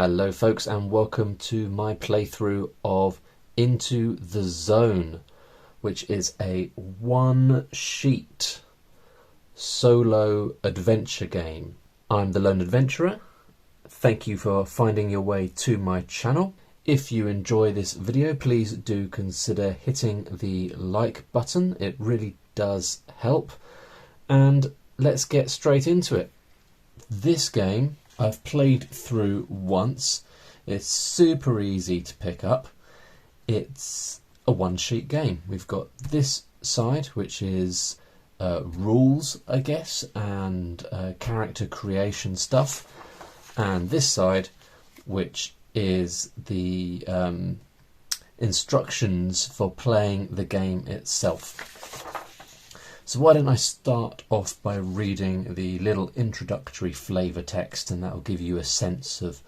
Hello folks, and welcome to my playthrough of Into the Zone, which is a one-sheet solo adventure game. I'm the Lone Adventurer. Thank you for finding your way to my channel. If you enjoy this video, please do consider hitting the like button. It really does help. And let's get straight into it. This game I've played through once. It's super easy to pick up. It's a one-sheet game. We've got this side, which is rules, I guess, and character creation stuff, and this side, which is the instructions for playing the game itself. So why don't I start off by reading the little introductory flavour text, and that will give you a sense of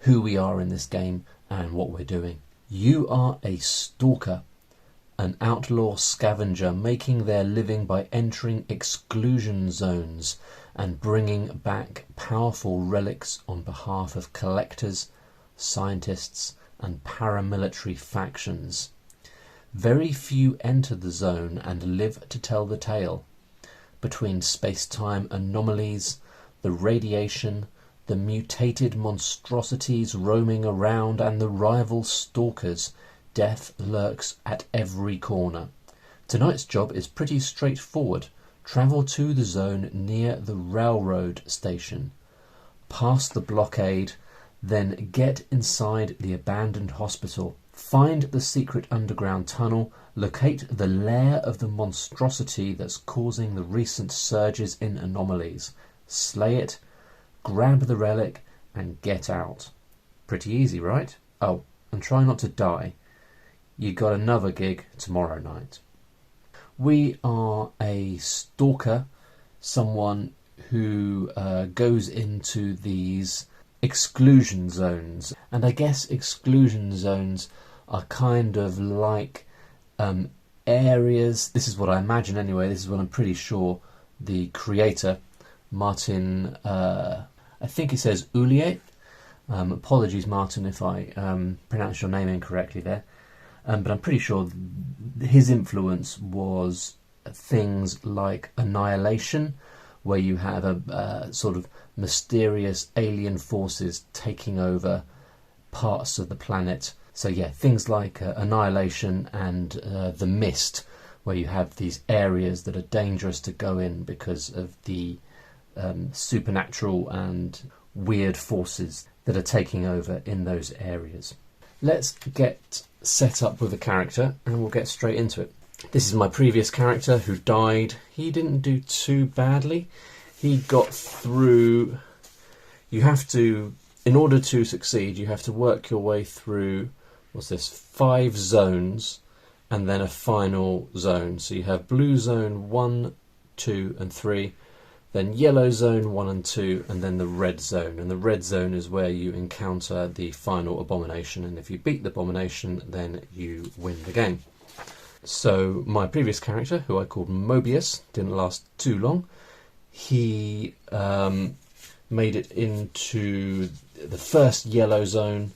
who we are in this game and what we're doing. You are a stalker, an outlaw scavenger making their living by entering exclusion zones and bringing back powerful relics on behalf of collectors, scientists and paramilitary factions. Very few enter the zone and live to tell the tale. Between space-time anomalies, the radiation, the mutated monstrosities roaming around and the rival stalkers, death lurks at every corner. Tonight's job is pretty straightforward. Travel to the zone near the railroad station. Pass the blockade, then get inside the abandoned hospital. Find the secret underground tunnel, locate the lair of the monstrosity that's causing the recent surges in anomalies, slay it, grab the relic, and get out. Pretty easy, right? Oh, and try not to die. You got another gig tomorrow night. We are a stalker, someone who goes into these exclusion zones, and I guess exclusion zones are kind of like areas. This is what I imagine anyway. This is what I'm pretty sure the creator, Martin, I think it says Oulier. Apologies, Martin, if I pronounce your name incorrectly there. But I'm pretty sure his influence was things like Annihilation, where you have a sort of mysterious alien forces taking over parts of the planet. So yeah, things like Annihilation and The Mist, where you have these areas that are dangerous to go in because of the supernatural and weird forces that are taking over in those areas. Let's get set up with a character and we'll get straight into it. This is my previous character who died. He didn't do too badly. He got through. You have to, in order to succeed, you have to work your way through, what's this, 5 zones and then a final zone. So you have blue zone 1, 2 and 3, then yellow zone 1 and 2, and then the red zone. And the red zone is where you encounter the final abomination, and if you beat the abomination then you win the game. So my previous character, who I called Mobius, didn't last too long. He made it into the first yellow zone,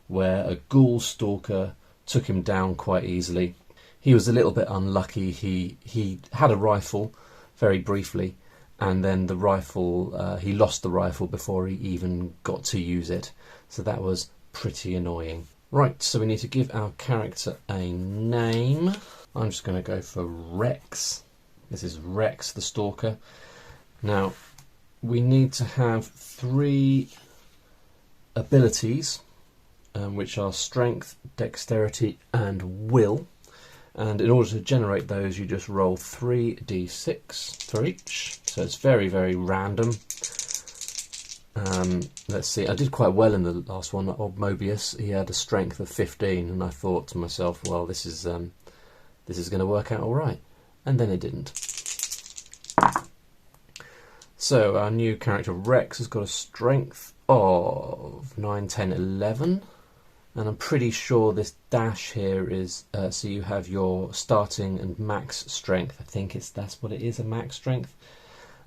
where a ghoul stalker took him down quite easily. He was a little bit unlucky. He had a rifle very briefly, and then the rifle, he lost the rifle before he even got to use it. So that was pretty annoying. Right, so we need to give our character a name. I'm just going to go for Rex. This is Rex the Stalker. Now, we need to have 3 abilities, which are Strength, Dexterity and Will. And in order to generate those, you just roll 3d6 for each. So it's very, very random. Let's see, I did quite well in the last one. Old Mobius, he had a strength of 15, and I thought to myself, well, this is going to work out all right. And then it didn't. So our new character Rex has got a strength of 9, 10, 11. And I'm pretty sure this dash here is, so you have your starting and max strength. I think that's what it is, a max strength.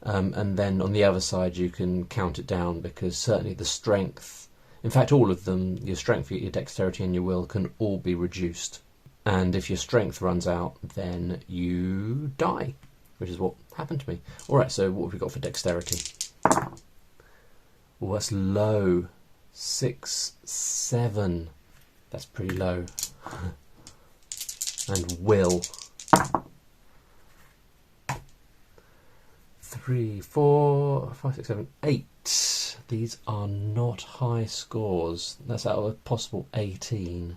And then on the other side you can count it down, because certainly the strength In fact, all of them, your strength, your dexterity and your will, can all be reduced. And if your strength runs out, then you die, which is what happened to me. Alright, so what have we got for dexterity? Oh, that's low. 6, 7. That's pretty low. And will. 3, 4, 5, 6, 7, 8. These are not high scores. That's out of a possible 18. Do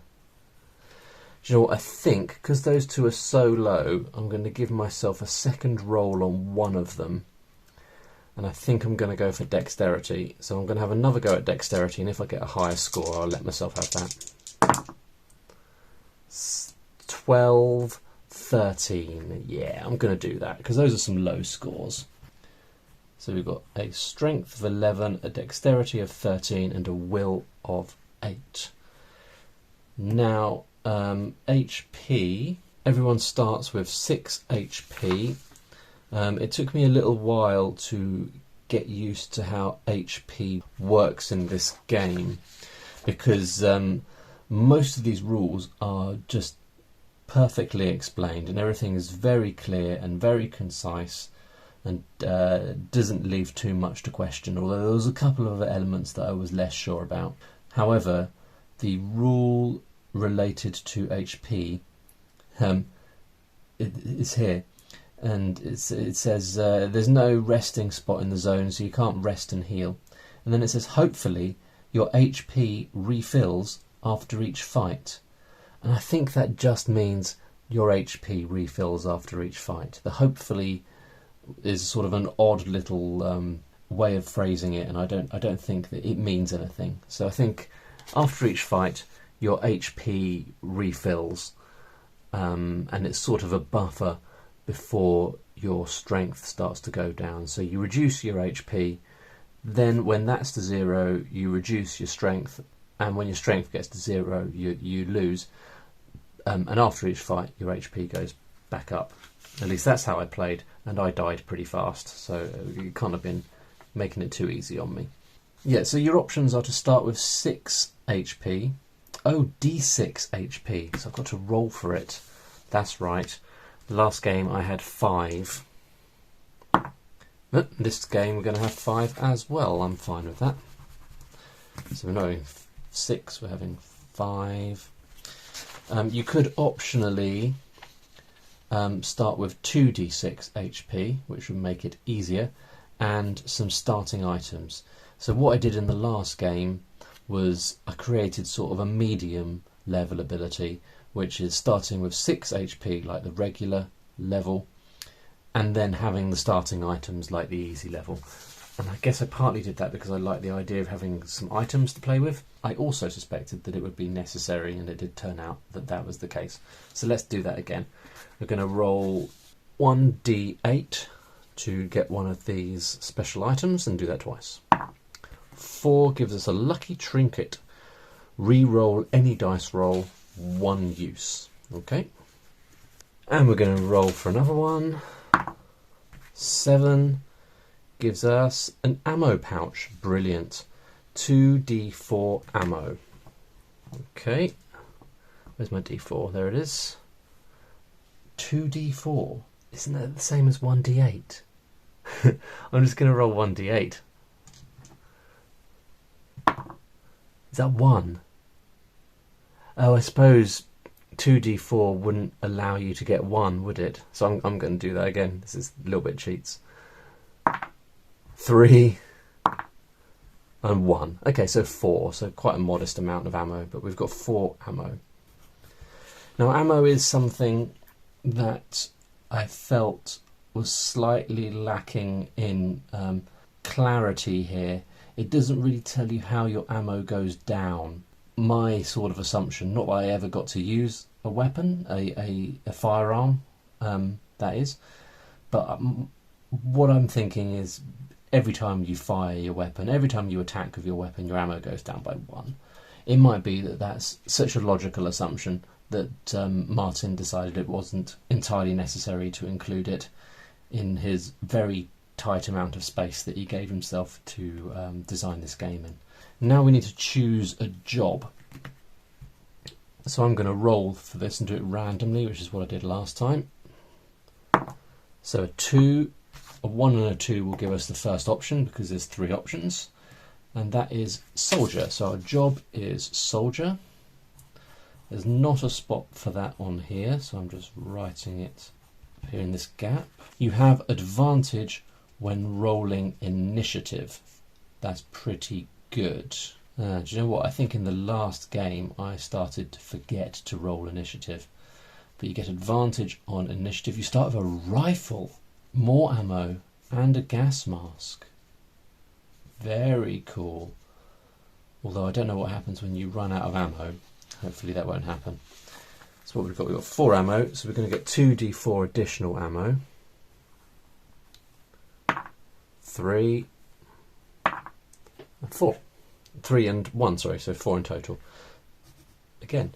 you know what, I think, because those two are so low, I'm going to give myself a second roll on one of them. And I think I'm going to go for dexterity. So I'm going to have another go at dexterity, and if I get a higher score, I'll let myself have that. 12, 13. Yeah, I'm going to do that, because those are some low scores. So we've got a strength of 11, a dexterity of 13, and a will of 8. Now, HP, everyone starts with 6 HP. It took me a little while to get used to how HP works in this game, because most of these rules are just perfectly explained and everything is very clear and very concise and doesn't leave too much to question, although there was a couple of other elements that I was less sure about. However, the rule related to HP is here, and it says there's no resting spot in the zone, so you can't rest and heal. And then it says hopefully your HP refills after each fight, and I think that just means your HP refills after each fight. The hopefully is sort of an odd little way of phrasing it, and I don't think that it means anything. So I think after each fight your HP refills, and it's sort of a buffer before your strength starts to go down. So you reduce your HP, then when that's to 0 you reduce your strength, and when your strength gets to 0 you lose, and after each fight your HP goes back up. At least that's how I played, and I died pretty fast, so you can't have been making it too easy on me. Yeah, so your options are to start with 6 HP. Oh, D6 HP, so I've got to roll for it. That's right. The last game I had 5. But this game we're going to have 5 as well. I'm fine with that. So we're not having 6, we're having 5. You could optionally start with 2d6 HP, which would make it easier, and some starting items. So what I did in the last game was I created sort of a medium level ability, which is starting with 6 HP like the regular level, and then having the starting items like the easy level. And I guess I partly did that because I liked the idea of having some items to play with. I also suspected that it would be necessary, and it did turn out that that was the case. So let's do that again. We're going to roll 1d8 to get one of these special items, and do that twice. 4 gives us a lucky trinket. Re-roll any dice roll, 1 use. Okay. And we're going to roll for another one. 7 gives us an ammo pouch. Brilliant. 2d4 ammo. Okay. Where's my d4? There it is. 2d4. Isn't that the same as 1d8? I'm just going to roll 1d8. Is that 1? Oh, I suppose 2d4 wouldn't allow you to get 1, would it? So I'm going to do that again. This is a little bit cheats. 3 and 1. Okay, so 4. So quite a modest amount of ammo, but we've got 4 ammo. Now, ammo is something that I felt was slightly lacking in clarity here. It doesn't really tell you how your ammo goes down. My sort of assumption, not that I ever got to use a weapon, a firearm, that is, but what I'm thinking is every time you fire your weapon, every time you attack with your weapon, your ammo goes down by 1. It might be that that's such a logical assumption that Martin decided it wasn't entirely necessary to include it in his very tight amount of space that he gave himself to design this game in. Now we need to choose a job. So I'm going to roll for this and do it randomly, which is what I did last time. So a 2, a 1 and a 2 will give us the first option because there's 3 options. And that is soldier. So our job is soldier. There's not a spot for that on here, so I'm just writing it here in this gap. You have advantage when rolling initiative. That's pretty good. Do you know what? I think in the last game I started to forget to roll initiative. But you get advantage on initiative. You start with a rifle, more ammo, and a gas mask. Very cool. Although I don't know what happens when you run out of ammo. Hopefully that won't happen. So what we've got 4 ammo, so we're going to get 2d4 additional ammo. 3 and 4. 3 and 1, sorry, so 4 in total. Again,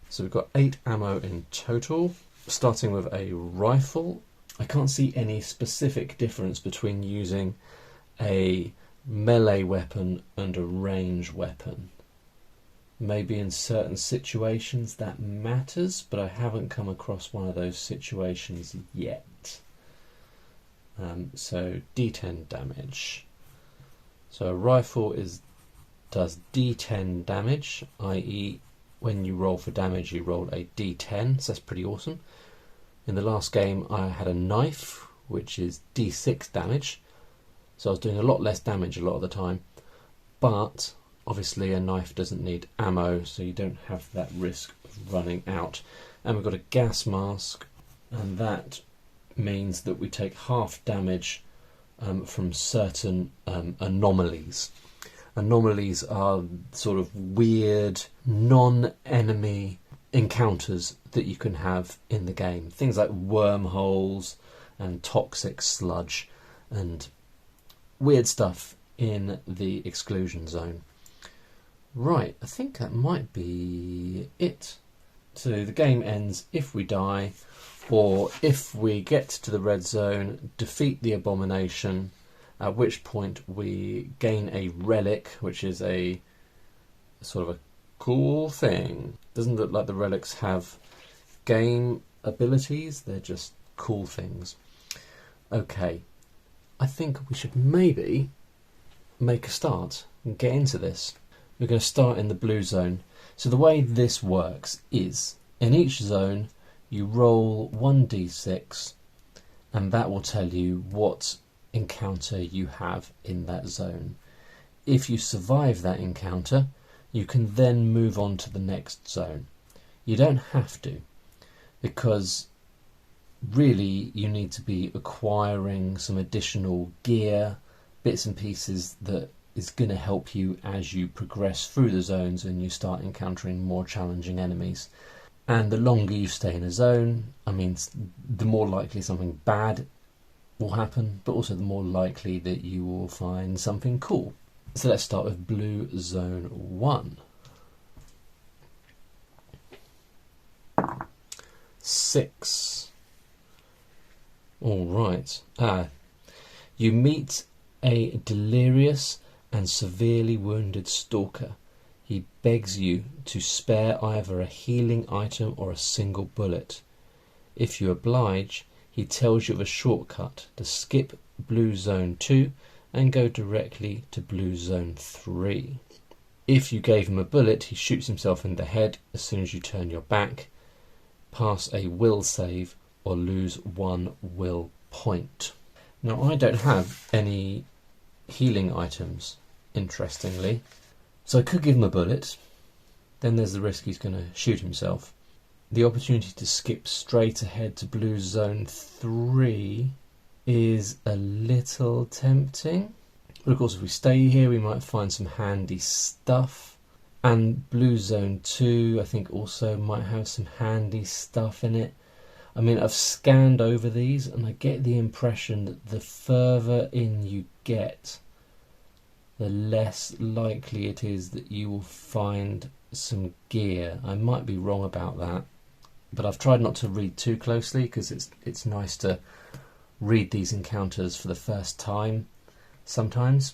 so we've got 8 ammo in total, starting with a rifle. I can't see any specific difference between using a melee weapon and a range weapon. Maybe in certain situations that matters, but I haven't come across one of those situations yet. So D10 damage. So a rifle does D10 damage, i.e. when you roll for damage you roll a D10, so that's pretty awesome. In the last game I had a knife, which is D6 damage, so I was doing a lot less damage a lot of the time, but obviously a knife doesn't need ammo, so you don't have that risk of running out. And we've got a gas mask, and that means that we take half damage from certain anomalies. Anomalies are sort of weird, non-enemy encounters that you can have in the game. Things like wormholes and toxic sludge and weird stuff in the exclusion zone. Right, I think that might be it. So the game ends if we die, or if we get to the red zone, defeat the abomination, at which point we gain a relic, which is a sort of a cool thing. Doesn't look like the relics have game abilities, they're just cool things. Okay, I think we should maybe make a start and get into this. We're going to start in the blue zone. So the way this works is, in each zone you roll 1d6 and that will tell you what encounter you have in that zone. If you survive that encounter, you can then move on to the next zone. You don't have to, because really you need to be acquiring some additional gear, bits and pieces that is going to help you as you progress through the zones and you start encountering more challenging enemies. And the longer you stay in a zone, I mean, the more likely something bad will happen, but also the more likely that you will find something cool. So let's start with blue zone 1. 6. All right. You meet a delirious and severely wounded stalker. He begs you to spare either a healing item or a single bullet. If you oblige, he tells you of a shortcut to skip blue zone 2 and go directly to blue zone 3. If you gave him a bullet, he shoots himself in the head as soon as you turn your back, pass a will save, or lose 1 will point. Now I don't have any healing items, interestingly, so I could give him a bullet. Then there's the risk he's going to shoot himself. The opportunity to skip straight ahead to blue zone 3 is a little tempting, but of course if we stay here we might find some handy stuff, and blue zone 2 I think also might have some handy stuff in it. I mean, I've scanned over these and I get the impression that the further in you get, the less likely it is that you will find some gear. I might be wrong about that, but I've tried not to read too closely because it's nice to read these encounters for the first time sometimes.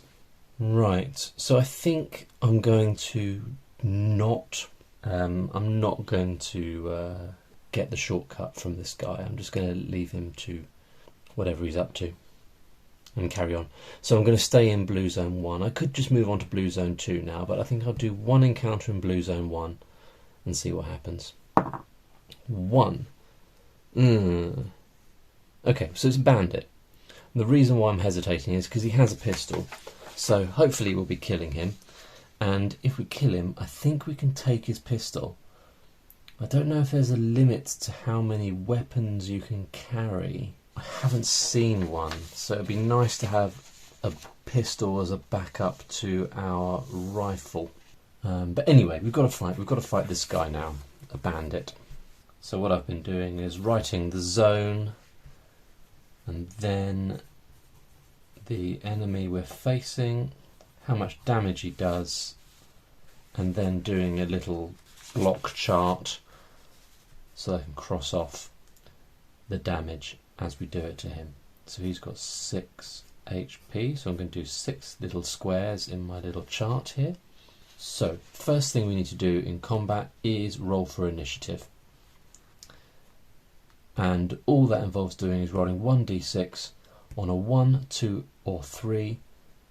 Right, so I think I'm going to not, I'm not going to get the shortcut from this guy. I'm just going to leave him to whatever he's up to and carry on. So I'm going to stay in Blue Zone 1. I could just move on to Blue Zone 2 now, but I think I'll do one encounter in Blue Zone 1 and see what happens. 1. Okay, so it's a bandit. The reason why I'm hesitating is because he has a pistol. So hopefully we'll be killing him. And if we kill him, I think we can take his pistol. I don't know if there's a limit to how many weapons you can carry. I haven't seen one, so it'd be nice to have a pistol as a backup to our rifle. But anyway, we've got to fight. We've got to fight this guy now, a bandit. So what I've been doing is writing the zone, and then the enemy we're facing, how much damage he does, and then doing a little block chart so I can cross off the damage as we do it to him. So he's got 6 HP, so I'm going to do 6 little squares in my little chart here. So first thing we need to do in combat is roll for initiative, and all that involves doing is rolling 1d6. On a 1, 2 or 3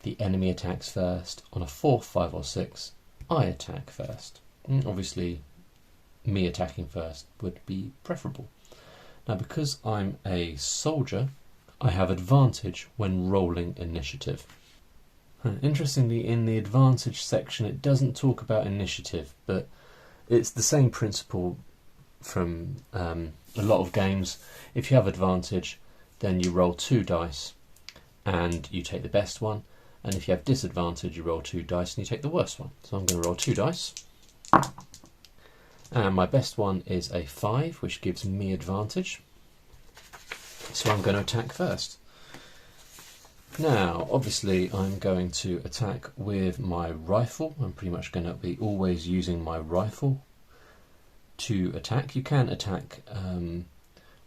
the enemy attacks first. On a 4, 5 or 6 I attack first. Obviously me attacking first would be preferable. Now because I'm a soldier, I have advantage when rolling initiative. Interestingly, in the advantage section it doesn't talk about initiative, but it's the same principle from a lot of games. If you have advantage, then you roll 2 dice and you take the best one, and if you have disadvantage you roll 2 dice and you take the worst one. So I'm going to roll 2 dice, and my best one is a 5, which gives me advantage, so I'm going to attack first. Now obviously I'm going to attack with my rifle. I'm pretty much going to be always using my rifle to attack. You can attack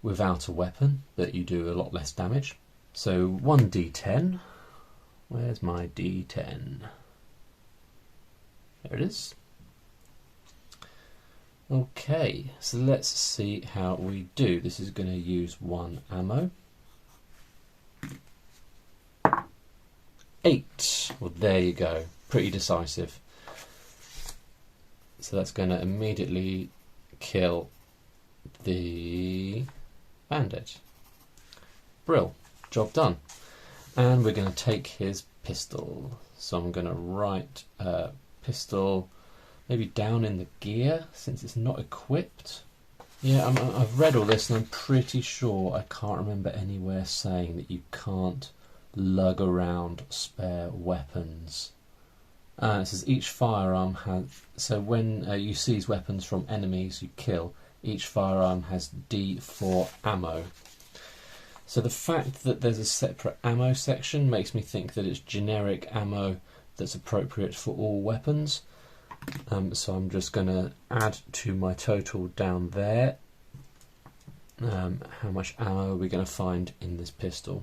without a weapon, but you do a lot less damage. So 1d10. Where's my d10? There it is. Okay, so let's see how we do. This is going to use 1 ammo. 8. Well, there you go. Pretty decisive. So that's going to immediately kill the bandit. Brill. Job done. And we're going to take his pistol. So I'm going to write pistol maybe down in the gear since it's not equipped. Yeah, I've read all this and I'm pretty sure I can't remember anywhere saying that you can't lug around spare weapons. It says each firearm has, so when you seize weapons from enemies you kill, each firearm has D4 ammo. So the fact that there's a separate ammo section makes me think that it's generic ammo that's appropriate for all weapons. So I'm just going to add to my total down there. How much ammo are we going to find in this pistol?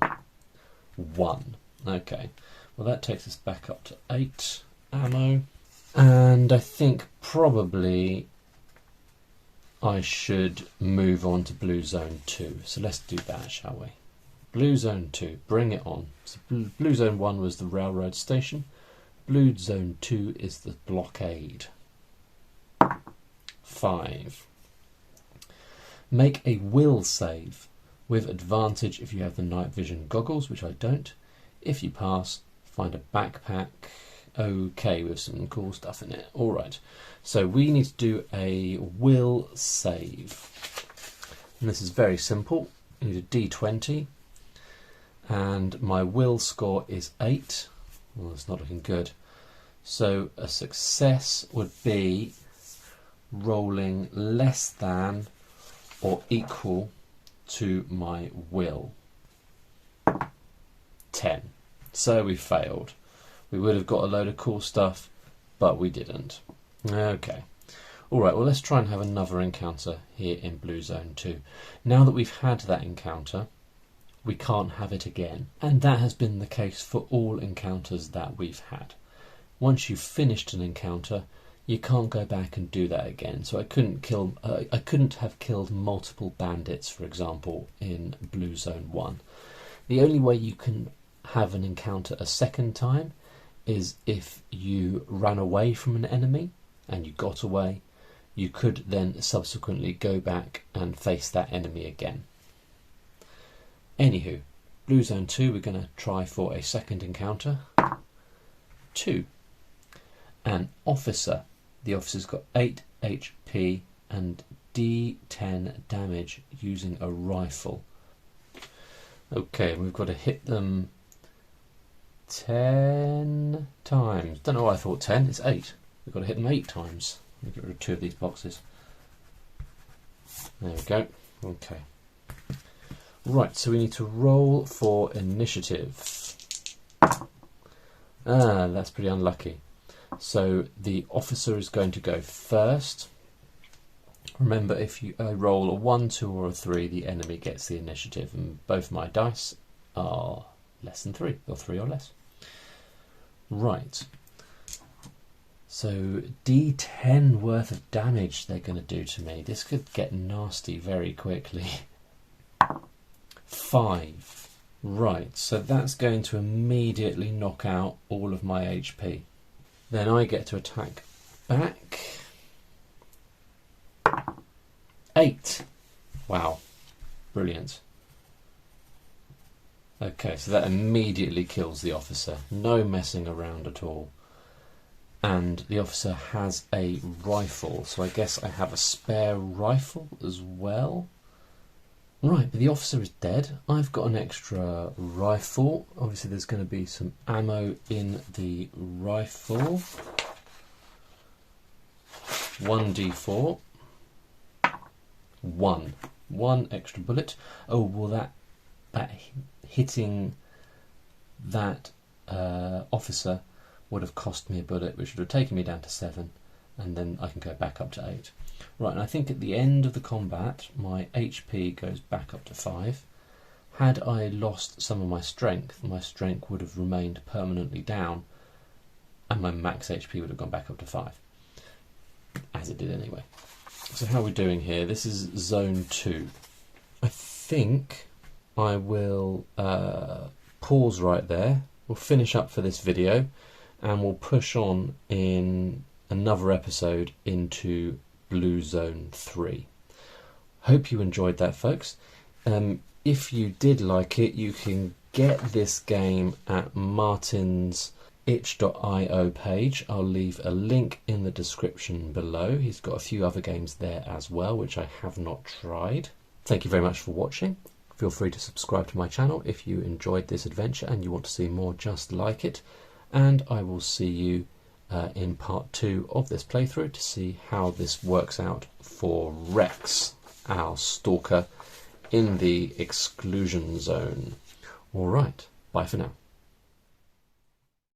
1. Okay, well that takes us back up to 8 ammo. And I think probably I should move on to Blue Zone 2. So let's do that, shall we? Blue Zone 2, bring it on. So Blue Zone 1 was the railroad station. Blue Zone 2 is the blockade. 5. Make a will save with advantage if you have the night vision goggles, which I don't. If you pass, find a backpack. Okay, with some cool stuff in it. Alright, so we need to do a will save. And this is very simple. You need a d20. And my will score is 8. Well, it's not looking good. So a success would be rolling less than or equal to my will. 10. So we failed. We would have got a load of cool stuff, but we didn't. Okay. Alright, well let's try and have another encounter here in Blue Zone 2. Now that we've had that encounter, we can't have it again. And that has been the case for all encounters that we've had. Once you've finished an encounter, you can't go back and do that again. So I couldn't have killed multiple bandits, for example, in Blue Zone 1. The only way you can have an encounter a second time is if you ran away from an enemy and you got away. You could then subsequently go back and face that enemy again. Anywho, Blue Zone 2, we're going to try for a second encounter. 2. An officer. The officer's got 8 HP and D10 damage using a rifle. Okay, we've got to hit them 10 times. Don't know why I thought 10, it's 8. We've got to hit them 8 times. Let me get rid of 2 of these boxes. There we go. Okay. Right, so we need to roll for initiative. That's pretty unlucky. So the officer is going to go first. Remember, if you roll a 1, 2 or a 3, the enemy gets the initiative, and both my dice are less than 3, or 3 or less. Right. So D10 worth of damage they're going to do to me. This could get nasty very quickly. 5. Right, so that's going to immediately knock out all of my HP. Then I get to attack back. 8. Wow, brilliant. Okay, so that immediately kills the officer. No messing around at all. And the officer has a rifle, so I guess I have a spare rifle as well. Right, but the officer is dead. I've got an extra rifle. Obviously there's going to be some ammo in the rifle. 1d4. 1 extra bullet. Oh, well that hitting that officer would have cost me a bullet, which would have taken me down to 7, and then I can go back up to 8. Right, and I think at the end of the combat, my HP goes back up to 5. Had I lost some of my strength would have remained permanently down, and my max HP would have gone back up to 5. As it did anyway. So how are we doing here? This is Zone 2. I think I will pause right there. We'll finish up for this video, and we'll push on in another episode into Blue Zone 3. Hope you enjoyed that, folks. If you did like it, you can get this game at Martin's itch.io page. I'll leave a link in the description below. He's got a few other games there as well, which I have not tried. Thank you very much for watching. Feel free to subscribe to my channel if you enjoyed this adventure and you want to see more just like it. And I will see you in part 2 of this playthrough to see how this works out for Rex, our stalker in the exclusion zone. Alright, bye for now.